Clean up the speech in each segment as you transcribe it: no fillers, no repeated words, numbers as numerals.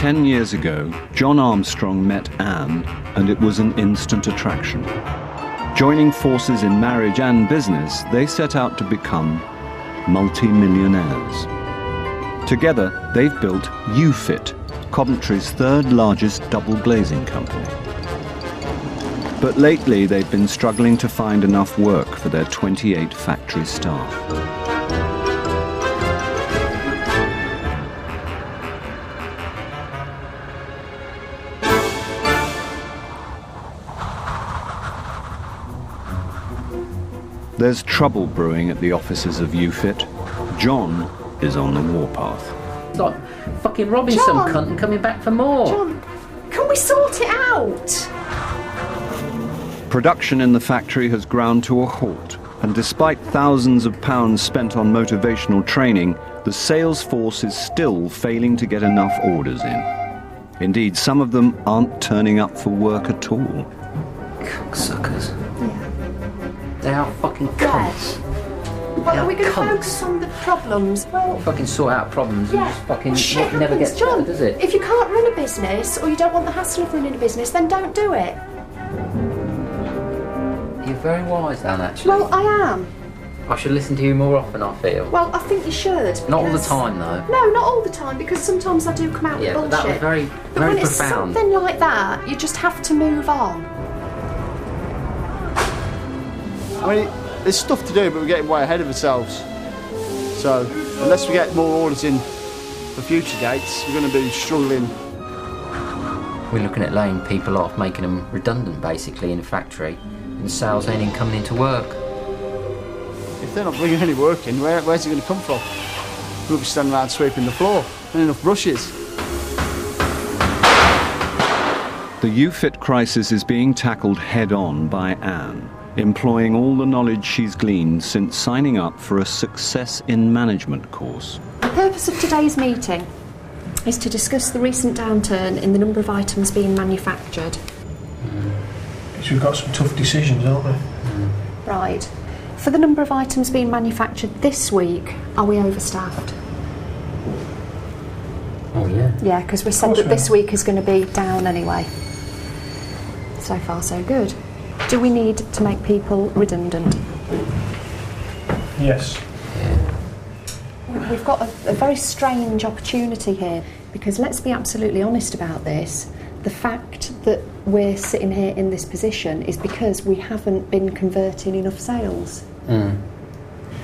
10 years ago, John Armstrong met Anne, and it was an instant attraction. Joining forces in marriage and business, they set out to become multi-millionaires. Together, they've built UFit, Coventry's third largest double glazing company. But lately, they've been struggling to find enough work for their 28 factory staff. There's trouble brewing at the offices of UFit. John is on the warpath. It's like fucking robbing some cunt and coming back for more. John, can we sort it out? Production in the factory has ground to a halt, and despite thousands of pounds spent on motivational training, the sales force is still failing to get enough orders in. Indeed, some of them aren't turning up for work at all. Cocksuckers. Yeah. They are fucking cunts. Well, are we going to focus on the problems? Well, fucking sort out problems and just fucking shit never happens, gets John. better, does it? If you can't run a business, or you don't want the hassle of running a business, then don't do it. You're very wise, Anne, actually. Well, I am. I should listen to you more often, I feel. Well, I think you should. Not all the time, though. No, not all the time, because sometimes I do come out with bullshit. But that was very, but very when it's profound. something like that, you just have to move on. I mean, there's stuff to do, but we're getting way ahead of ourselves. So, unless we get more orders in for future dates, we're going to be struggling. We're looking at laying people off, making them redundant, basically, in the factory, and sales ain't even coming into work. If they're not bringing any work in, where's it going to come from? We'll be standing around sweeping the floor, and enough brushes. The UFit crisis is being tackled head-on by Anne, employing all the knowledge she's gleaned since signing up for a Success in Management course. The purpose of today's meeting is to discuss the recent downturn in the number of items being manufactured. Because we've got some tough decisions, haven't we? Right. For the number of items being manufactured this week, are we overstaffed? Oh, yeah. Yeah, because we said that this week is going to be down anyway. So far, so good. Do we need to make people redundant? Yes. We've got a very strange opportunity here, because let's be absolutely honest about this. The fact that we're sitting here in this position is because we haven't been converting enough sales.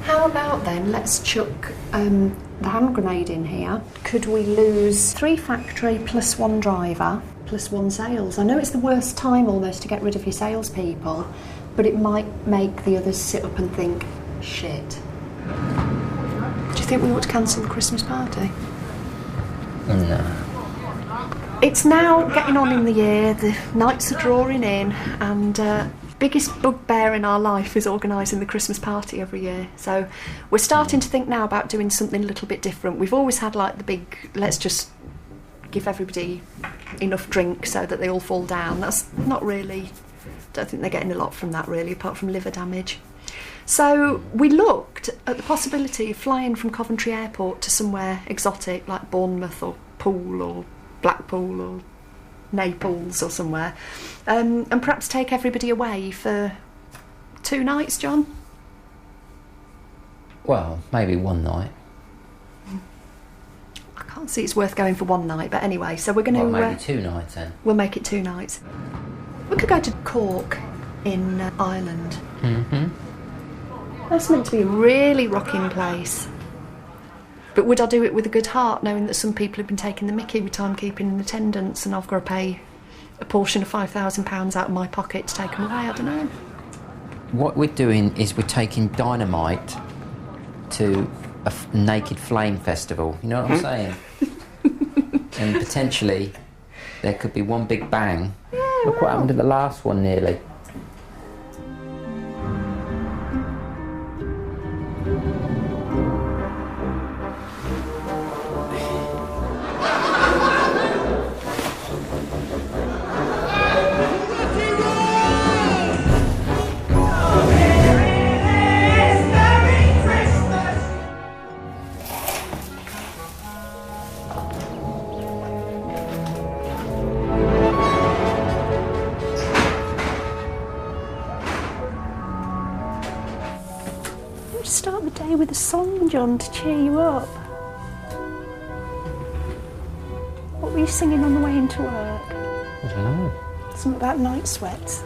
How about then, let's chuck the hand grenade in here. Could we lose 3 factory plus 1 driver plus 1 sales? I know it's the worst time almost to get rid of your salespeople, but it might make the others sit up and think, shit. Do you think we ought to cancel the Christmas party? No. It's now getting on in the year, the nights are drawing in, and biggest bugbear in our life is organising the Christmas party every year. So we're starting to think now about doing something a little bit different. We've always had like the big, let's just give everybody enough drink so that they all fall down. That's not really, don't think they're getting a lot from that really, apart from liver damage. So we looked at the possibility of flying from Coventry Airport to somewhere exotic like Bournemouth or Poole or Blackpool or Naples or somewhere, and perhaps take everybody away for 2 nights, John? Well, maybe 1 night. I can't see it's worth going for 1 night, but anyway, so we're going to... Well, maybe 2 nights then. We'll make it 2 nights. We could go to Cork in Ireland. That's meant to be a really rocking place. But would I do it with a good heart, knowing that some people have been taking the mickey with timekeeping and attendance, and I've got to pay a portion of £5,000 out of my pocket to take them away? I don't know. What we're doing is we're taking dynamite to a naked flame festival. You know what I'm saying? And potentially there could be one big bang. Yeah, Look what happened to the last one nearly. day with a song, John, to cheer you up. What were you singing on the way into work? I don't know. Something about night sweats.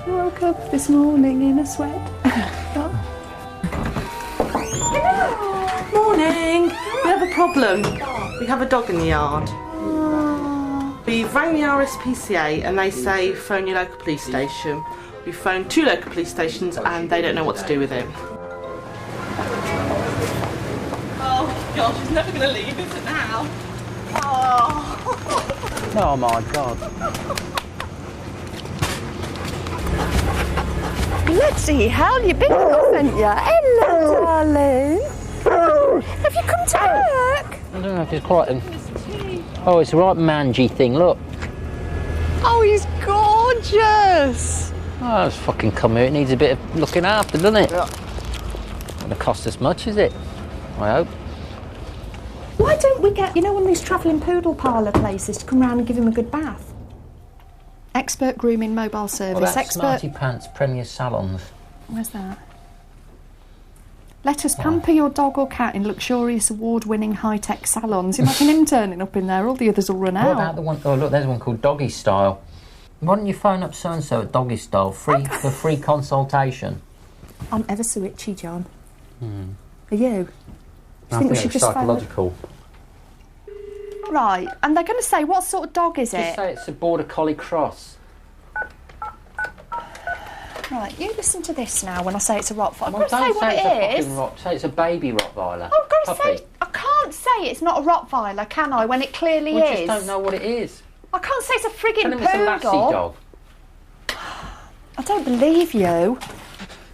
I woke up this morning in a sweat. Morning. We have a problem. We have a dog in the yard. We've rang the RSPCA and they say phone your local police station. We've phoned 2 local police stations and they don't know what to do with him. Oh gosh, he's never going to leave, is it now? Oh. Oh my God. Bloody hell, you've been off, haven't you? Hello, darling. Have you come to work? I don't know if it's quite an... Oh, it's a right mangy thing, look. Oh, he's gorgeous. Oh, it's fucking come here. It needs a bit of looking after, doesn't it? Yeah. Not going to cost us much, is it? I hope. Why don't we get, you know, one of these travelling poodle parlour places to come round and give him a good bath? Expert grooming mobile service. What about Expert... Smarty Pants Premier Salons? Where's that? Let us pamper your dog or cat in luxurious award-winning high-tech salons. Imagine him turning up in there, all the others will run out. What about the one... Oh, look, there's one called Doggy Style. Why don't you phone up so-and-so at Doggy Style for free consultation? I'm ever so itchy, John. Are you? I think it's psychological. Right, and they're going to say, what sort of dog is Just it? say it's a Border Collie Cross. Right, you listen to this now when I say it's a Rottweiler. Well, I've got to say what it is. Say it's a baby Rottweiler. I've got to Puppy. say, I can't say it's not a Rottweiler, can I, when it clearly We is? just don't know what it is. I can't say it's a frigging Tell him poodle. it's a Lassie dog. I don't believe you.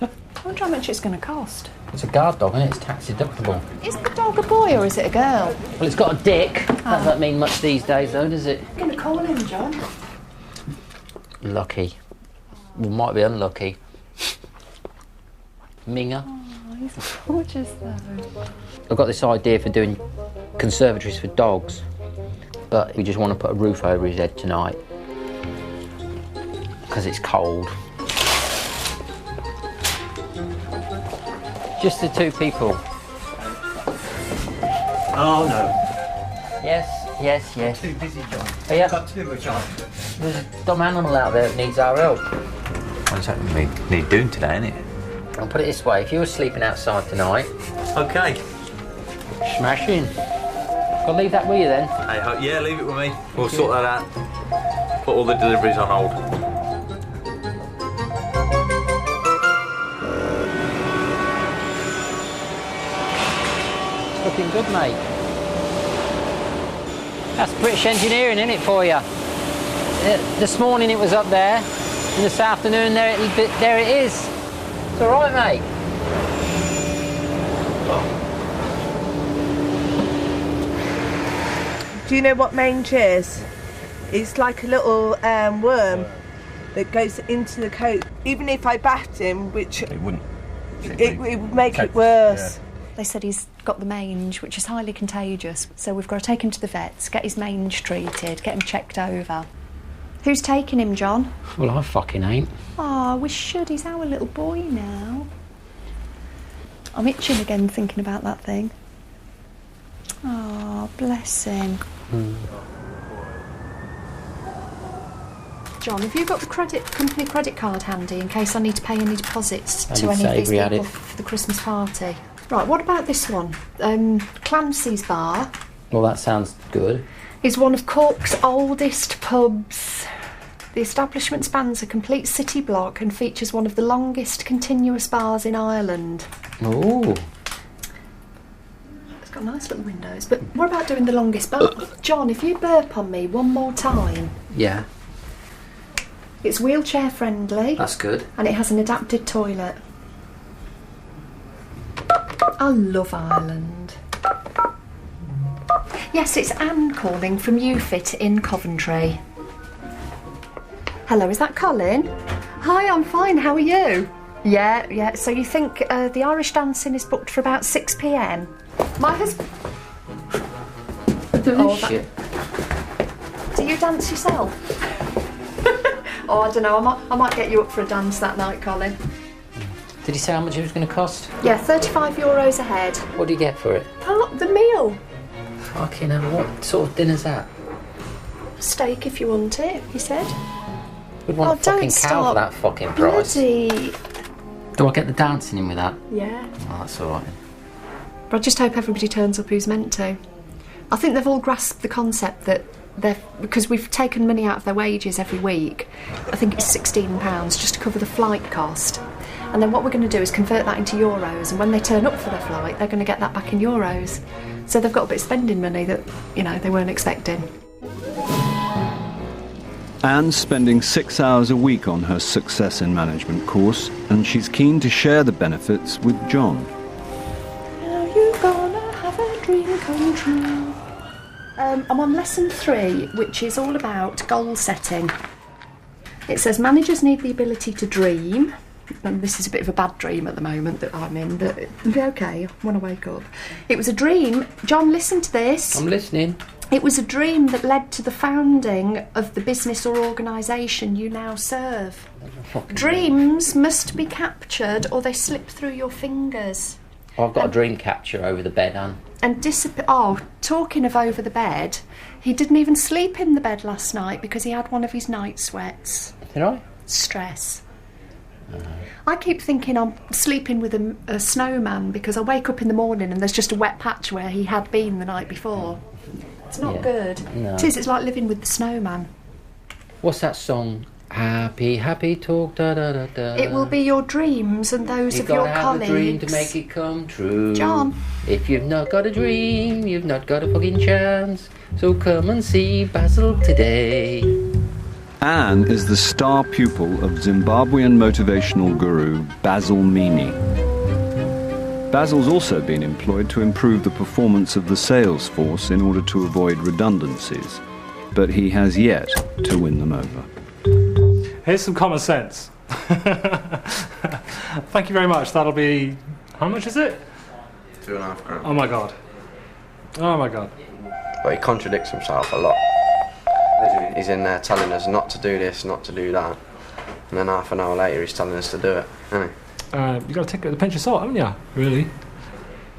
I wonder how much it's going to cost. It's a guard dog, isn't it? It's tax deductible. Is the dog a boy or is it a girl? Well, it's got a dick. That doesn't mean much these days, though, does it? I'm going to call him, John. Lucky. Well, might be unlucky. Minger. Oh, he's gorgeous, though. I've got this idea for doing conservatories for dogs, but we just want to put a roof over his head tonight because it's cold. Just the 2 people. Oh no. Yes. Too busy, John. Oh, yeah. Got too much on. There's a dumb animal out there that needs our help. What's that need doing today, isn't it? I'll put it this way, if you were sleeping outside tonight, Okay. smashing. I'll leave that with you then. Hey, yeah, leave it with me. We'll sort that out. Put all the deliveries on hold. It's looking good, mate. That's British engineering, isn't it, for you? This morning it was up there, and this afternoon there it is. It's all right, mate. Do you know what mange is? It's like a little worm that goes into the coat. Even if I bat him, which It wouldn't. it would make it worse. Yeah. They said he's got the mange, which is highly contagious. So we've got to take him to the vets, get his mange treated, get him checked over. Who's taking him, John? Well, I fucking ain't. Oh, we should. He's our little boy now. I'm itching again thinking about that thing. Oh, bless him. John, have you got the company credit card handy in case I need to pay any deposits to any of these people for the Christmas party? Right, what about this one? Clancy's Bar Well, that sounds good. is one of Cork's oldest pubs. The establishment spans a complete city block and features one of the longest continuous bars in Ireland. Ooh. It's got nice little windows, but what about doing the longest bar? John, if you burp on me one more time. Yeah, It's wheelchair friendly that's good. and it has an adapted toilet. I love Ireland. Yes, it's Anne calling from UFIT in Coventry. Hello, is that Colin? Hi, I'm fine, how are you? Yeah, so you think the Irish dancing is booked for about 6 p.m? My husband... Shit. Do you dance yourself? Oh, I don't know, I might get you up for a dance that night, Colin. Did he say how much it was going to cost? Yeah, €35 a head. What do you get for it? Oh, the meal. Fucking hell, what sort of dinner's that? Steak if you want it, he said. We'd want a fucking don't cow stop. for that fucking price. Bloody... Do I get the dancing in with that? Yeah. Oh, that's alright. But I just hope everybody turns up who's meant to. I think they've all grasped the concept that because we've taken money out of their wages every week. I think it's £16 just to cover the flight cost. And then what we're going to do is convert that into euros, and when they turn up for their flight, they're going to get that back in euros. So they've got a bit of spending money that, you know, they weren't expecting. Anne's spending 6 hours a week on her Success in Management course, and she's keen to share the benefits with John. Now you're gonna have a dream come true. I'm on lesson 3, which is all about goal setting. It says managers need the ability to dream, and this is a bit of a bad dream at the moment that I'm in, but it'll be okay when I wake up. It was a dream. John, listen to this. I'm listening. It was a dream that led to the founding of the business or organisation you now serve. Dreams must be captured or they slip through your fingers. I've got a dream catcher over the bed, Anne. And talking of over the bed, he didn't even sleep in the bed last night because he had one of his night sweats. Did I? Stress. I keep thinking I'm sleeping with a snowman because I wake up in the morning and there's just a wet patch where he had been the night before. It's not good. No. It is, it's like living with the snowman. What's that song? Happy, happy talk, da da da da. It will be your dreams and those of your colleagues. You've got to have a dream to make it come true. John. If you've not got a dream, you've not got a fucking chance. So come and see Basil today. Anne is the star pupil of Zimbabwean motivational guru Basil Mini. Basil's also been employed to improve the performance of the sales force in order to avoid redundancies, but he has yet to win them over. Here's some common sense. Thank you very much. That'll be... How much is it? £2.5 grand. Oh my god. Oh my god. But he contradicts himself a lot. He's in there telling us not to do this, not to do that. And then half an hour later he's telling us to do it, isn't he? You've got to take it with a pinch of salt, haven't you? Really?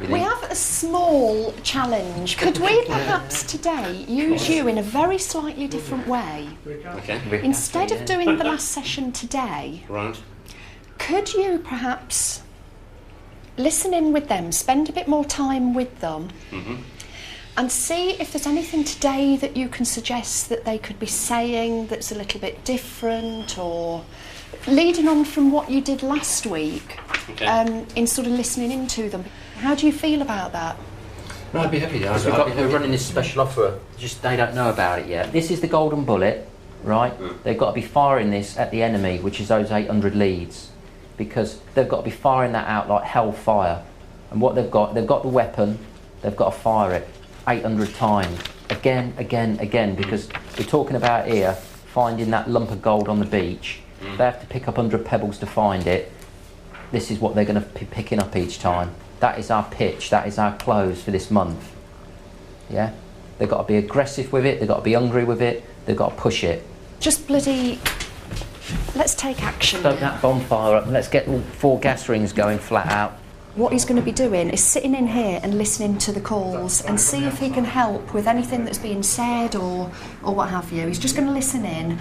We have a small challenge. Could we perhaps today use you in a very slightly different way? Okay. Instead of doing the last session today, Right. could you perhaps listen in with them, spend a bit more time with them, and see if there's anything today that you can suggest that they could be saying that's a little bit different, or leading on from what you did last week, in sort of listening into them. How do you feel about that? No, I'd be happy. We're running this special offer, just they don't know about it yet. This is the golden bullet, right? They've got to be firing this at the enemy, which is those 800 leads, because they've got to be firing that out like hellfire. And what they've got the weapon, they've got to fire it 800 times, again, because we're talking about here finding that lump of gold on the beach. They have to pick up 100 pebbles to find it. This is what they're going to be picking up each time. That is our pitch, that is our close for this month. Yeah? They've got to be aggressive with it, they've got to be hungry with it, they've got to push it. Just bloody... Let's take action. Stoke that bonfire up and let's get all 4 gas rings going flat out. What he's going to be doing is sitting in here and listening to the calls and see if he can help with anything that's being said or what have you. He's just going to listen in.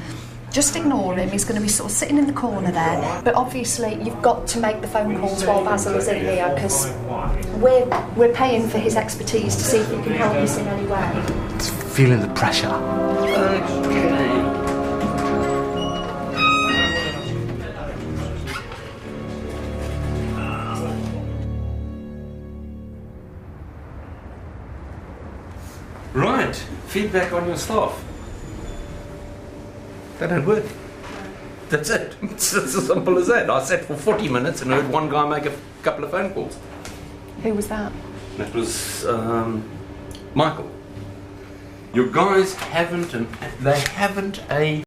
Just ignore him, he's going to be sort of sitting in the corner there. But obviously you've got to make the phone calls while Basil is in here, because we're paying for his expertise to see if he can help us in any way. It's feeling the pressure. Right. Feedback on your staff. They don't work. That's it. It's as simple as that. I sat for 40 minutes and heard one guy make a couple of phone calls. Who was that? That was Michael. Your guys haven't a